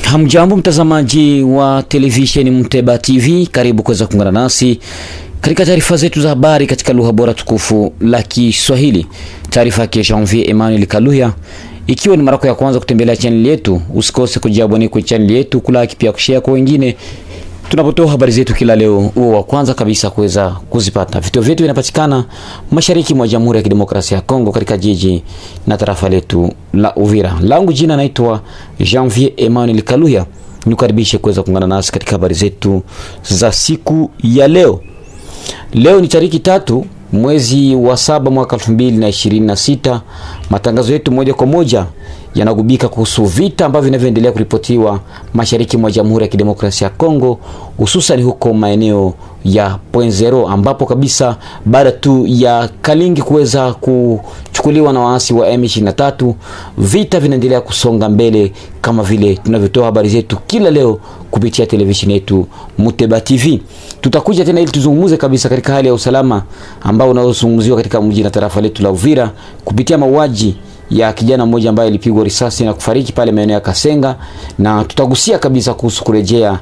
Hamjambo mtazamaji wa televisheni Muteba TV, karibu kuweza kuungana nasi katika taarifa zetu za habari katika lugha bora tukufu la Kiswahili. Taarifa ya Janvier Emmanuel Kaluya. Ikiwa ni mara ya kwanza kutembelea channel yetu, usikose kujiabone kwa channel yetu, kulike pia kushare kwa wengine. Tunapotoa habari zetu kila leo, uwe wa kwanza kabisa kuweza kuzipata. Vituo vyetu vinapatikana mashariki mwa Jamhuri ya Kidemokrasia ya Kongo katika jiji na tarafa letu la Uvira. Langu jina naitwa Janvier Emmanuel Kaluya. Nikaribishe kuweza kuungana nasi katika habari zetu za siku ya leo. Leo ni tariki 3 mwezi wa 7 mwaka 2026. Matangazo yetu moja kwa moja yanagubika kuhusu vita ambavyo vinavyoendelea kuripotiwa mashariki mwa Jamhuri ya Kidemokrasia ya Kongo, hususan huko maeneo ya Point0, ambapo kabisa baada tu ya Kalingi kuweza kuchukuliwa na waasi wa M23, vita vinaendelea kusonga mbele kama vile tunavyotoa habari zetu kila leo kupitia televisheni yetu Muteba TV. Tutakuja tena ili tuzungumze kabisa katika hali ya usalama ambao unaozungumziwa katika mji na tarafa letu la Uvira kupitia mauaji ya kijana mmoja ambaye alipigwa risasi na kufariki pale maeneo ya Kasenga, na tutagusia kabisa kuhusu kurejea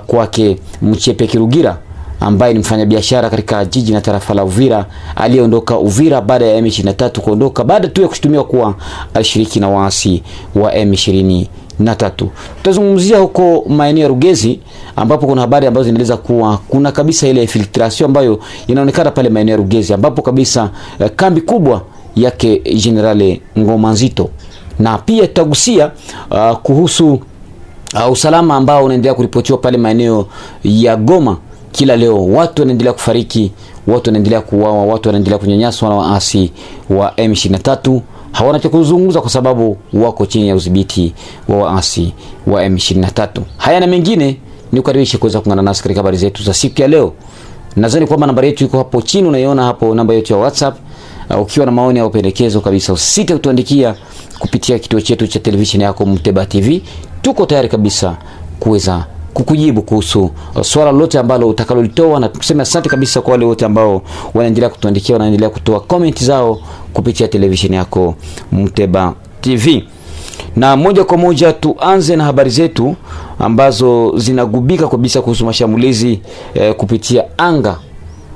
kwake Mchepe Kirugira ambaye ni mfanyabiashara katika jiji na tarafa la Uvira, aliondoka Uvira baada ya M23 kuondoka baada tu ya kushtumiwa kuwa alishiriki na waasi wa M23. Tutazungumzia huko maeneo ya Rugezi ambapo kuna habari ambazo zinaeleza kuwa kuna kabisa ile infiltration ambayo inaonekana pale maeneo ya Rugezi, ambapo kabisa kambi kubwa yake Generale Ngoma Nzito. Na pia tutagusia kuhusu usalama ambao unaendelea kuripotiwa pale maeneo ya Goma. Kila leo watu wanaendelea kufariki, watu wanaendelea kuuawa, watu wanaendelea kunyanyaswa na waasi wa M23. Hawana cha kuzungumza kwa sababu wako chini ya udhibiti wa waasi wa M23. Haya na mengine ni kukaribisha kuweza kuungana nasi katika habari zetu za siku ya leo. Nadhani kwamba namba yetu iko hapo chini, unaiona hapo namba yetu ya WhatsApp. Ukiwa na maoni au pendekezo kabisa, usisite kutuandikia kupitia kituo chetu cha televisheni yako Muteba TV. Tuko tayari kabisa kuweza kukujibu kuhusu swala lolote ambalo utakalolitoa, na tuseme asante kabisa kwa wale wote ambao wanaendelea kutuandikia, wanaendelea kutoa comment zao kupitia televisheni yako Muteba TV. Na moja kwa moja tuanze na habari zetu ambazo zinagubika kabisa kuhusu mashambulizi kupitia anga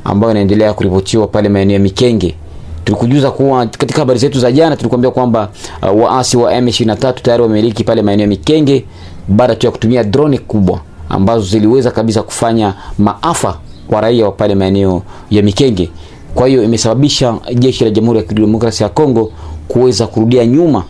ambayo yanaendelea kuripotiwa pale maeneo ya Mikenge. Tulikujuza kuwa katika habari zetu za jana tulikwambia kwamba waasi wa M23 tayari wameliki pale maeneo ya Mikenge baada tu ya kutumia drone kubwa ambazo ziliweza kabisa kufanya maafa kwa raia wa pale maeneo ya Mikenge. Kwa hiyo imesababisha jeshi la Jamhuri ya Kidemokrasia ya Kongo kuweza kurudia nyuma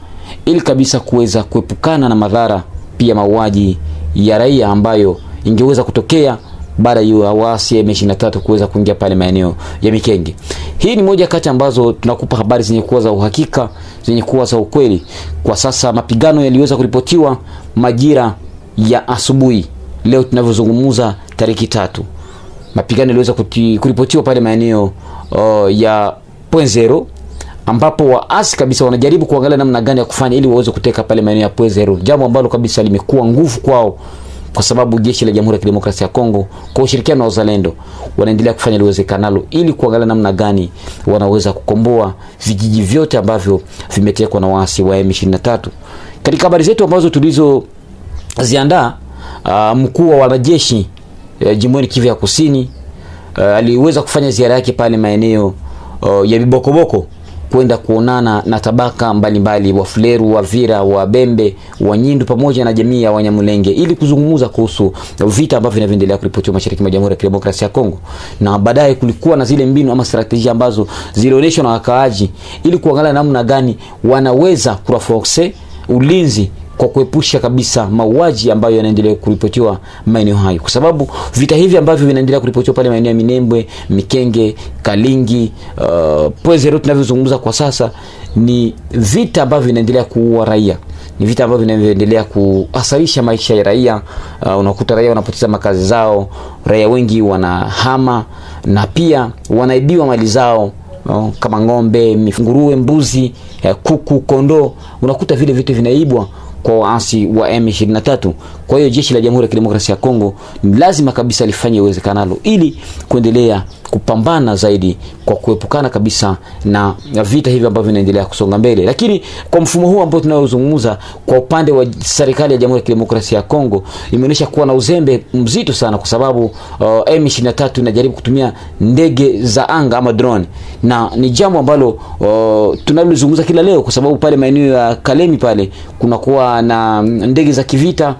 ili kabisa kuweza kuepukana na madhara pia mauaji ya raia ambayo ingeweza kutokea baada ya waasi M23 kuweza kuingia pale maeneo ya Mikenge. Hii ni moja kati ambazo tunakupa habari zenye kuwa za uhakika, zenye kuwa za ukweli. Kwa sasa mapigano yaliweza kuripotiwa majira ya asubuhi leo tunavyozungumza tariki 3. Mapigano yaliweza kuripotiwa pale maeneo ya Point0, ambapo waasi kabisa wanajaribu kuangalia namna gani ya kufanya ili waweze kuteka pale maeneo ya Point0, jambo ambalo kabisa limekuwa nguvu kwao, kwa sababu jeshi la Jamhuri ya Kidemokrasia ya Kongo kwa ushirikiano na wazalendo wanaendelea kufanya liwezekanalo ili kuangalia namna gani wanaweza kukomboa vijiji vyote ambavyo vimetekwa na waasi wa M23. Katika habari zetu ambazo tulizoziandaa, mkuu wa wanajeshi jimboni Kivu ya Kusini aliweza kufanya ziara yake pale maeneo ya Bibokoboko kwenda kuonana na tabaka mbalimbali wa Fuleru, wa Vira, wa Bembe, wa Nyindu pamoja na jamii ya Wanyamulenge ili kuzungumza kuhusu vita ambavyo vinaendelea kuripotiwa mashariki mwa Jamhuri ya Kidemokrasia ya Kongo. Na baadaye kulikuwa na zile mbinu ama strategia ambazo zilionyeshwa na wakaaji ili kuangalia namna gani wanaweza kuraforce ulinzi kwa kuepusha kabisa mauaji ambayo yanaendelea kuripotiwa maeneo hayo, kwa sababu vita hivi ambavyo vinaendelea kuripotiwa pale maeneo ya Minembwe, Mikenge, Kalingi, Point0 tunavyozungumza kwa sasa ni vita ambavyo vinaendelea kuua raia, ni vita ambavyo vinaendelea kuasarisha maisha ya raia. Unakuta raia wanapoteza makazi zao, raia wengi wanahama na pia wanaibiwa mali zao, kama ng'ombe, nguruwe, mbuzi, kuku, kondoo. Unakuta vile vitu vinaibwa kwa waasi wa M23. Kwa hiyo jeshi la Jamhuri ya Kidemokrasia ya Kongo lazima kabisa lifanye uwezekanalo ili kuendelea kupambana zaidi kwa kuepukana kabisa na vita hivi ambavyo vinaendelea kusonga mbele. Lakini kwa mfumo huu ambao tunayozungumza kwa upande wa serikali ya Jamhuri ya Kidemokrasia ya Kongo imeonyesha kuwa na uzembe mzito sana, kwa sababu M23 inajaribu kutumia ndege za anga ama drone, na ni jambo ambalo tunalozungumza kila leo, kwa sababu pale maeneo ya Kalemi pale kunakuwa na ndege za kivita,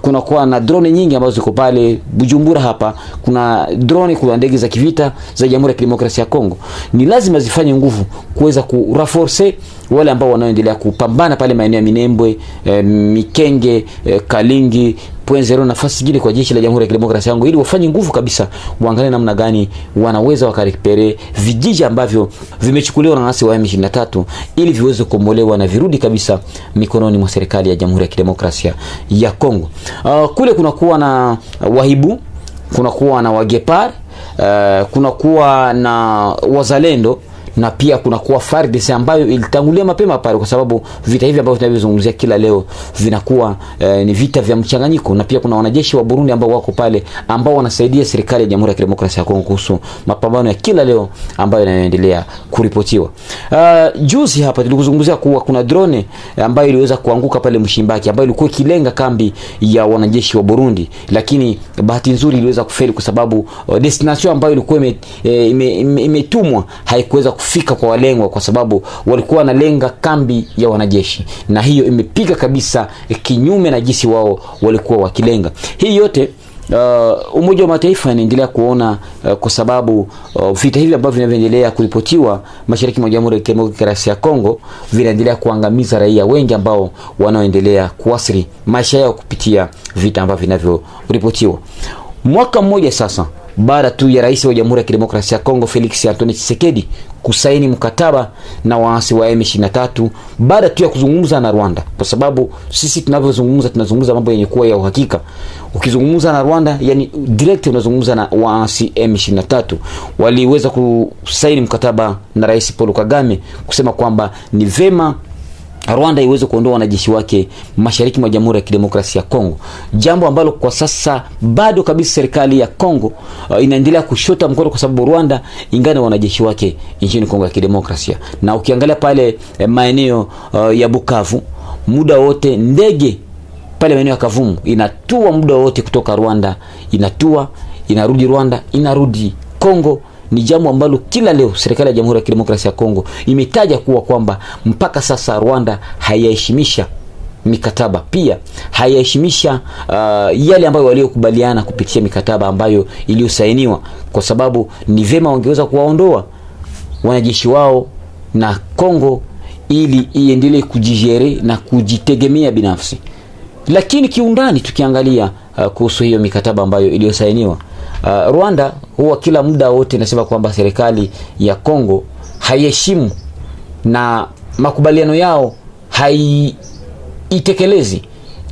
kunakuwa na drone nyingi ambazo ziko pale. Bujumbura hapa kuna drone, kuna ndege za kivita za Jamhuri ya Kidemokrasia ya Kongo. Ni lazima zifanye nguvu kuweza kurenforce wale ambao wanaoendelea kupambana pale maeneo ya Minembwe, Mikenge, Kalingi, .0 nafasi zingine kwa jeshi la Jamhuri ya Kidemokrasia ya Kongo, ili wafanye nguvu kabisa, waangalie namna gani wanaweza wakaripere vijiji ambavyo vimechukuliwa na waasi wa M23 ili viweze kukombolewa na virudi kabisa mikononi mwa serikali ya Jamhuri ya Kidemokrasia ya Kongo. Kule kunakuwa na Wahibu, kunakuwa na Wagepar, kunakuwa na Wazalendo, na pia kuna kuwa FARDC ambayo ilitangulia mapema pale, kwa sababu vita hivi ambavyo tunavyozungumzia kila leo vinakuwa ni vita vya mchanganyiko. Na pia kuna wanajeshi wa Burundi ambao wako pale, ambao wanasaidia serikali ya Jamhuri ya Kidemokrasia ya Kongo kuhusu mapambano ya kila leo ambayo yanaendelea kuripotiwa. Juzi hapa tulikuzungumzia kuwa kuna drone ambayo iliweza kuanguka pale Mshimbaki, ambayo ilikuwa ikilenga kambi ya wanajeshi wa Burundi, lakini bahati nzuri iliweza kufeli kwa sababu destination ambayo ilikuwa imetumwa haikuweza kufika kwa walengwa, kwa sababu walikuwa wanalenga kambi ya wanajeshi, na hiyo imepiga kabisa kinyume na jinsi wao walikuwa wakilenga. Hii yote Umoja wa Mataifa inaendelea kuona, kwa sababu vita hivi ambavyo vinaendelea kuripotiwa mashariki mwa Jamhuri ya Kidemokrasia ya Kongo vinaendelea kuangamiza raia wengi ambao wanaoendelea kuathiri maisha yao kupitia vita ambavyo vinavyoripotiwa. Mwaka mmoja sasa baada tu ya rais wa Jamhuri ya Kidemokrasia ya Kongo Felix Antoine Tshisekedi kusaini mkataba na waasi wa M23, baada tu ya kuzungumza na Rwanda, kwa sababu sisi tunazungumza mambo yenye kuwa ya uhakika. Ukizungumza na Rwanda, yani direct unazungumza na waasi M23. Waliweza kusaini mkataba na Rais Paul Kagame kusema kwamba ni vema Rwanda iweze kuondoa wanajeshi wake mashariki mwa Jamhuri ya Kidemokrasia ya Kongo, jambo ambalo kwa sasa bado kabisa serikali ya Kongo inaendelea kushota mkono, kwa sababu Rwanda ingana wanajeshi wake nchini Kongo ya Kidemokrasia. Na ukiangalia pale maeneo ya Bukavu, muda wote ndege pale maeneo ya Kavumu inatua muda wote kutoka Rwanda, inatua inarudi Rwanda, inarudi Kongo. Ni jambo ambalo kila leo serikali ya Jamhuri ya Kidemokrasia ya Kongo imetaja kuwa kwamba mpaka sasa Rwanda hayaheshimisha mikataba, pia hayaheshimisha yale ambayo waliokubaliana kupitia mikataba ambayo iliyosainiwa, kwa sababu ni vema wangeweza kuwaondoa wanajeshi wao na Kongo ili iendelee kujijere na kujitegemea binafsi. Lakini kiundani tukiangalia kuhusu hiyo mikataba ambayo iliyosainiwa, Rwanda huwa kila muda wote inasema kwamba serikali ya Kongo haiheshimu na makubaliano yao haitekelezi.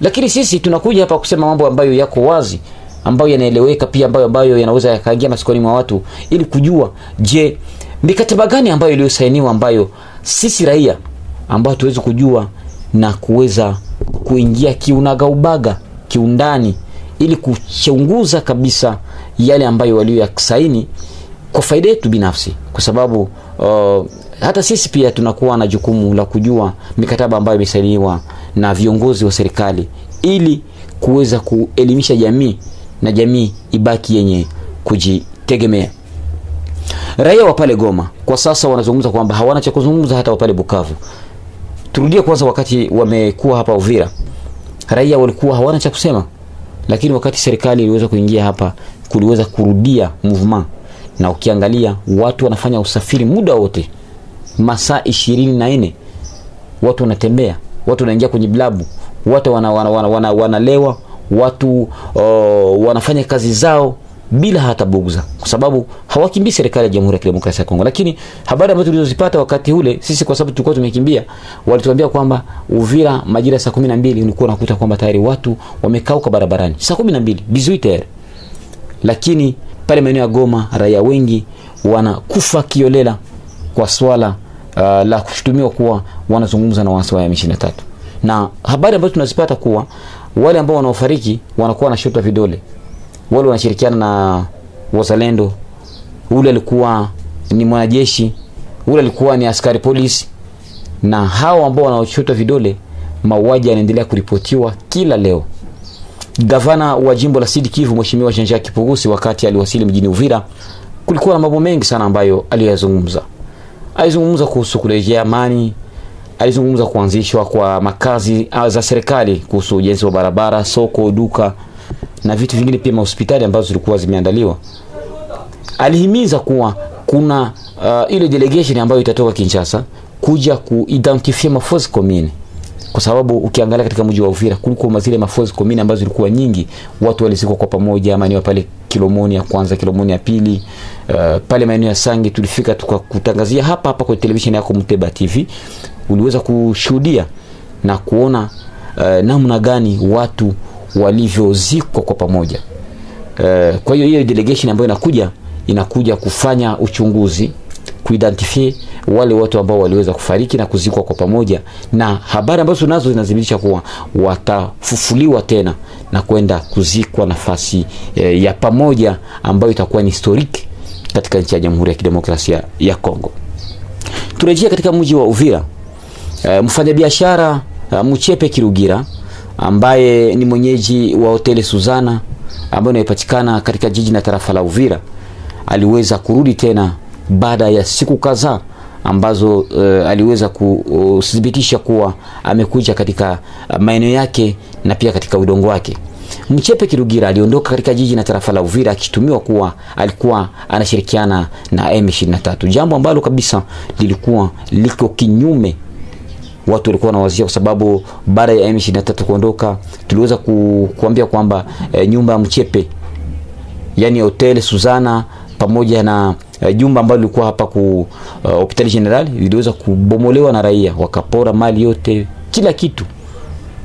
Lakini sisi tunakuja hapa kusema mambo ambayo yako wazi, ambayo yanaeleweka, pia ambayo yanaweza yakaingia masikoni mwa watu, ili kujua, je, mikataba gani ambayo iliyosainiwa ambayo sisi raia ambao tuweze kujua na kuweza kuingia kiunagaubaga kiundani, ili kuchunguza kabisa yale ambayo walioyasaini kwa faida yetu binafsi, kwa sababu hata sisi pia tunakuwa na jukumu la kujua mikataba ambayo imesainiwa na viongozi wa serikali, ili kuweza kuelimisha jamii na jamii ibaki yenye kujitegemea. Raia wa pale Goma kwa sasa wanazungumza kwamba hawana cha kuzungumza, hata wa pale Bukavu. Turudie kwanza wakati wamekuwa hapa Uvira, raia walikuwa hawana cha kusema, lakini wakati serikali iliweza kuingia hapa kuliweza kurudia movement. Na ukiangalia watu wanafanya usafiri muda wote, masaa 24 watu wanatembea, watu wanaingia kwenye blabu, watu wanalewa, watu wanafanya kazi zao bila hata bugza, kwa sababu hawakimbii serikali ya Jamhuri ya Kidemokrasia ya Kongo. Lakini habari ambazo tulizozipata wakati ule sisi, kwa sababu tulikuwa tumekimbia, walituambia kwamba Uvira majira saa 12 ulikuwa unakuta kwamba tayari watu wamekauka barabarani saa 12 18. Lakini pale maeneo ya Goma raia wengi wanakufa kiolela kwa swala la kushutumiwa kuwa wanazungumza na waasi wa M23. Na habari ambazo tunazipata kuwa wale ambao wanaofariki wanakuwa na shota vidole, wale wanashirikiana na Wazalendo ule alikuwa ni mwanajeshi, ule alikuwa ni askari polisi, na hao ambao wanaochota vidole, mauaji yanaendelea kuripotiwa kila leo. Gavana wa jimbo la Sud Kivu Mheshimiwa Jean-Jacques Purusi, wakati aliwasili mjini Uvira, kulikuwa na mambo mengi sana ambayo aliyazungumza. Alizungumza kuhusu kurejea amani, alizungumza kuanzishwa kwa makazi za serikali, kuhusu ujenzi wa barabara, soko, duka na vitu vingine, pia hospitali ambazo zilikuwa zimeandaliwa. Alihimiza kuwa kuna ile delegation ambayo itatoka Kinshasa kuja kuidentify mafozi commune, kwa sababu ukiangalia katika mji wa Uvira kulikuwa mazile mafozi commune ambazo zilikuwa nyingi, watu walizikwa kwa pamoja. Amani pale Kilomoni ya kwanza, Kilomoni ya pili, pale maeneo ya Sangi. Tulifika tukakutangazia hapa kwa television yako Muteba TV, uliweza kushuhudia na kuona namna gani watu walivyozikwa kwa pamoja. Kwa hiyo delegation ambayo inakuja kufanya uchunguzi, kuidentify wale watu ambao waliweza kufariki na kuzikwa kwa pamoja, na habari ambazo tunazo zinadhibitisha kuwa watafufuliwa tena na kwenda kuzikwa nafasi ya pamoja ambayo itakuwa ni historic katika nchi ya Jamhuri ya Kidemokrasia ya Kongo. Turejea katika mji wa Uvira. Mfanyabiashara Muchepe Kirugira ambaye ni mwenyeji wa hoteli Suzana ambayo inapatikana katika jiji na tarafa la Uvira aliweza kurudi tena baada ya siku kadhaa ambazo aliweza kudhibitisha kuwa amekuja katika maeneo yake na pia katika udongo wake. Mchepe Kirugira aliondoka katika jiji na tarafa la Uvira akitumiwa kuwa alikuwa anashirikiana na M23, jambo ambalo kabisa lilikuwa liko kinyume. Watu walikuwa wanawazia, kwa sababu baada ya M23 kuondoka tuliweza kuambia kwamba nyumba ya Mchepe, yani hotel Suzana pamoja na jumba ambalo lilikuwa hapa hospitali general, liliweza kubomolewa na raia, wakapora mali yote, kila kitu,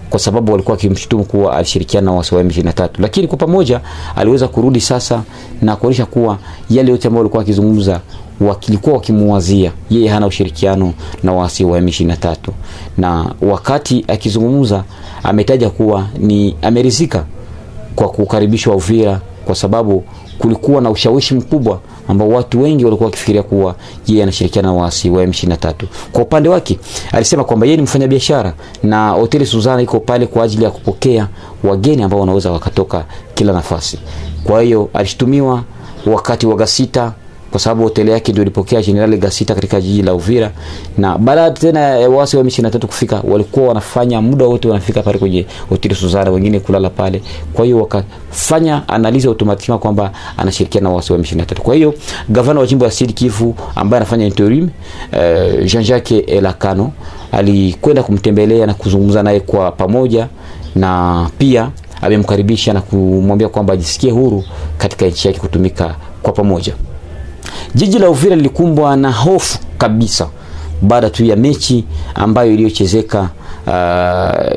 kwa sababu walikuwa kimshutumu kuwa alishirikiana na wasi wa M23. Lakini kwa pamoja aliweza kurudi sasa na kuonyesha kuwa yale yote ambao walikuwa wakizungumza wakilikuwa wakimuwazia yeye hana ushirikiano na wasi wa M23. Na wakati akizungumza ametaja kuwa ni amerizika kwa kukaribishwa Uvira, kwa sababu kulikuwa na ushawishi mkubwa ambao watu wengi walikuwa wakifikiria kuwa yeye anashirikiana na wasi wa M23. Kwa upande wake alisema kwamba yeye ni mfanyabiashara na hoteli Suzana iko pale kwa ajili ya kupokea wageni ambao wanaweza wakatoka kila nafasi. Kwa hiyo alishtumiwa wakati wa Gasita, kwa sababu hoteli yake ndio ilipokea General Gasita katika jiji la Uvira, na baada tena wasi wa M23 kufika walikuwa wanafanya muda wote wanafika pale kwenye hoteli Suzana, wengine kulala pale. Kwa hiyo wakafanya analiza automatically kwamba anashirikiana na wasi wa M23. Kwa hiyo gavana wa jimbo la Sud Kivu ambaye anafanya interim Jean-Jacques Elakano alikwenda kumtembelea na kuzungumza naye kwa pamoja, na pia amemkaribisha na kumwambia kwamba ajisikie huru katika nchi yake kutumika kwa pamoja. Jiji la Uvira lilikumbwa na hofu kabisa baada tu ya mechi ambayo iliyochezeka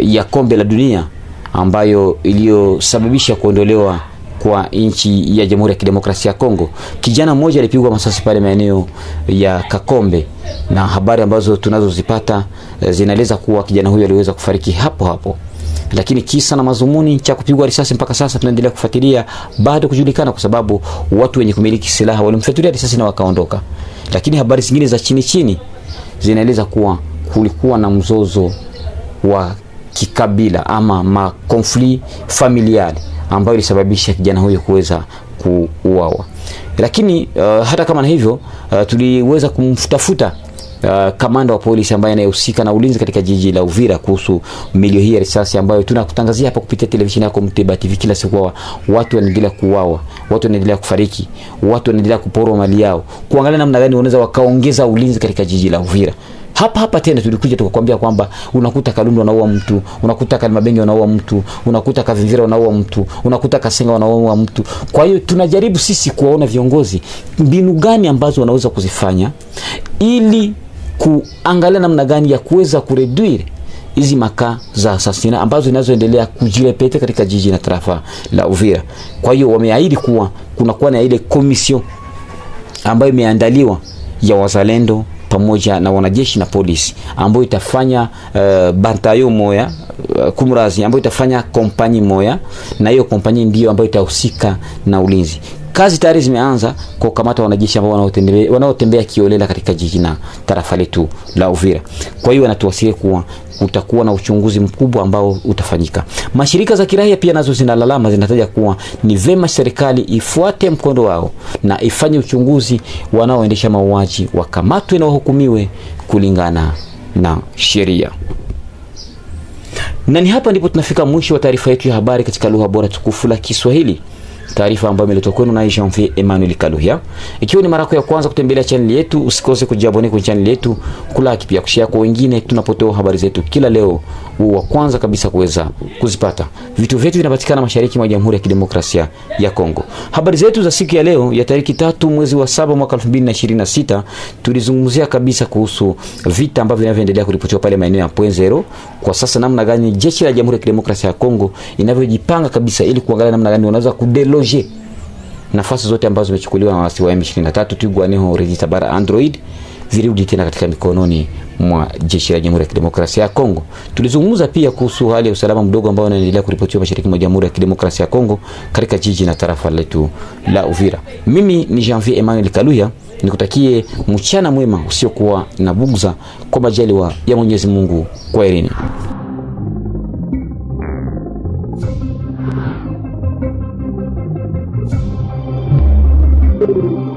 ya kombe la dunia ambayo iliyosababisha kuondolewa kwa nchi ya Jamhuri ya Kidemokrasia ya Kongo. Kijana mmoja alipigwa masasi pale maeneo ya Kakombe, na habari ambazo tunazozipata zinaeleza kuwa kijana huyo aliweza kufariki hapo hapo. Lakini kisa na mazumuni cha kupigwa risasi mpaka sasa tunaendelea kufuatilia, bado kujulikana, kwa sababu watu wenye kumiliki silaha walimfuatilia risasi na wakaondoka. Lakini habari zingine za chini zinaeleza kuwa kulikuwa na mzozo wa kikabila ama conflict familial ambayo ilisababisha kijana huyo kuweza kuuawa. Lakini hata kama na hivyo tuliweza kumtafuta kamanda wa polisi ambaye anayehusika na ulinzi katika jiji la Uvira kuhusu milio hii ya risasi ambayo tunakutangazia hapa kupitia televisheni yako Muteba TV kila siku. Watu wanaendelea kuuawa, watu wanaendelea kufariki, watu wanaendelea kuporwa mali yao. Kuangalia namna gani wanaweza wakaongeza ulinzi katika jiji la Uvira. Hapa tena tulikuja tukakwambia kwamba unakuta Kalundu wanaua mtu, unakuta Kalimabenge wanaua mtu, unakuta Kavimvira wanaua mtu, unakuta Kasenga wanaua mtu. Kwa hiyo tunajaribu sisi kuwaona viongozi mbinu gani ambazo wanaweza kuzifanya ili kuangalia namna gani ya kuweza kureduire hizi makaa za asasina ambazo zinazoendelea kujirepete katika jiji na tarafa la Uvira. Kwa hiyo wameahidi kuwa kunakuwa na ile commission ambayo imeandaliwa ya wazalendo pamoja na wanajeshi na polisi ambayo itafanya bantayo moya kumrazi ambayo itafanya kompani moya, na hiyo kompani ndio ambayo itahusika na ulinzi. kazi tayari zimeanza kwa kukamata wanajeshi ambao wanaotembea kiolela katika jiji na tarafa letu la Uvira. Kwa hiyo anatuwasilia kuwa utakuwa na uchunguzi mkubwa ambao utafanyika. Mashirika za kiraia pia nazo zinalalama, zinataja kuwa ni vema serikali ifuate mkondo wao na ifanye uchunguzi, wanaoendesha mauaji wakamatwe na wahukumiwe kulingana na sheria. Na ni hapa ndipo tunafika mwisho wa taarifa yetu ya habari katika lugha bora tukufu la Kiswahili. Taarifa ambayo imeletwa kwenu na Jean-Vie Emmanuel Kaluhia. Ikiwa ni mara yako ya kwanza kutembelea channel yetu, usikose kujiabone kwenye channel yetu, kulike pia kushare kwa wengine tunapotoa habari zetu kila leo, wa kwanza kabisa kuweza kuzipata. Vitu vyetu vinapatikana mashariki mwa Jamhuri ya Kidemokrasia ya Kongo. Habari zetu za siku ya leo ya tarehe 3 mwezi wa 7 mwaka 2026 tulizungumzia kabisa kuhusu vita ambavyo vinavyoendelea kuripotiwa pale maeneo ya Point Zero. Kwa sasa namna gani jeshi la Jamhuri ya Kidemokrasia ya Kongo inavyojipanga kabisa ili kuangalia namna gani wanaweza kudeloge nafasi zote ambazo zimechukuliwa na waasi wa M23 Twirwaneho Register bara Android virudi tena katika mikononi mwa jeshi la Jamhuri ya Kidemokrasia ya Kongo. Tulizungumza pia kuhusu hali ya usalama mdogo ambao unaendelea kuripotiwa mashariki mwa Jamhuri ya Kidemokrasia ya Kongo katika jiji na tarafa letu la Uvira. Mimi ni Jean-Vie Emmanuel Kaluhia, nikutakie mchana mwema usiokuwa na bugza kwa majaliwa ya Mwenyezi Mungu. Kwaherini. Thank you.